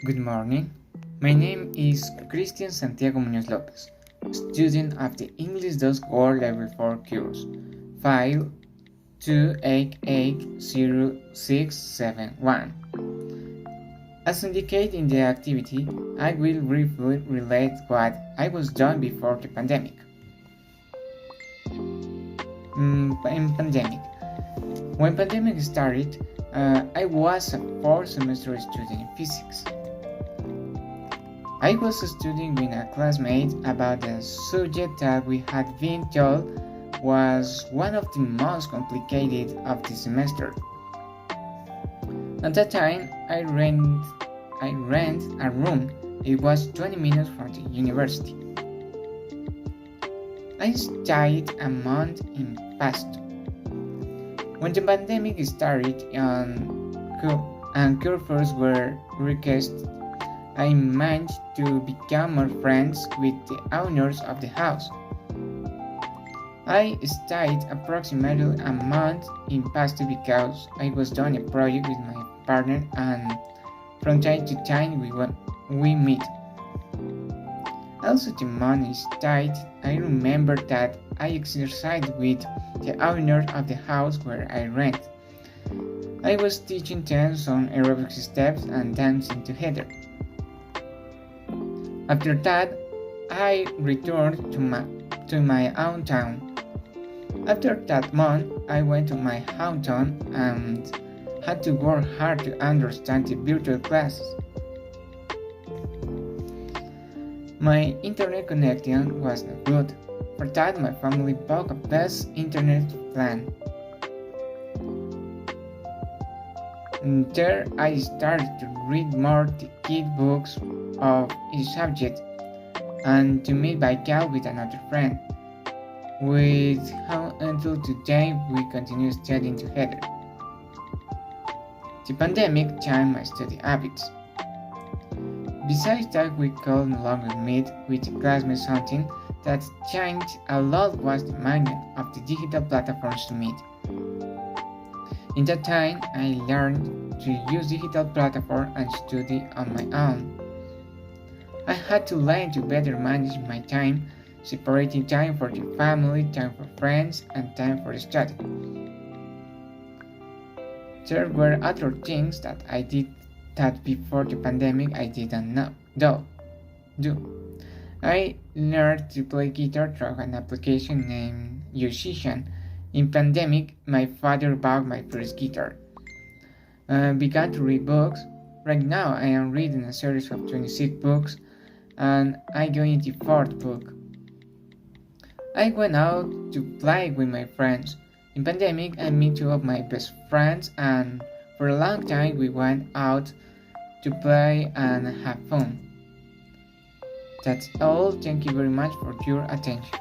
Good morning. My name is Cristian Santiago Muñoz López, student of the English 2 Core Level 4 course, file 2880671. As indicated in the activity, I will briefly relate what I was doing before the pandemic. When pandemic started, I was a 4th semester student in physics. I was studying with a classmate about the subject that we had been told was one of the most complicated of the semester. At that time, I rent a room. It was 20 minutes from the university. I stayed a month in Pasto. When the pandemic started and curfews were requested, I managed to become more friends with the owners of the house. I stayed approximately a month in Pasto because I was doing a project with my partner, and from time to time we meet. Also, the month I stayed, I remember that I exercised with the owner of the house where I rent. I was teaching them some aerobic steps and dancing together. After that, I returned to my own town. After that month, I went to my hometown and had to work hard to understand the virtual classes. My internet connection was not good. For that, my family bought a best internet plan. And there I started to read more the kid books of each subject and to meet by call with another friend, with whom until today we continue studying together. The pandemic changed my study habits. Besides that, we could no longer meet with the classmates. Something that changed a lot was the management of the digital platforms to meet. In that time, I learned to use digital platforms and study on my own. I had to learn to better manage my time, separating time for the family, time for friends, and time for study. There were other things that I did that before the pandemic I didn't do. I learned to play guitar through an application named Musician. In pandemic, my father bought my first guitar. Began to read books. Right now, I am reading a series of 26 books, and I go in the 4th book. I went out to play with my friends. In pandemic, I met 2 of my best friends, and for a long time we went out to play and have fun. That's all. Thank you very much for your attention.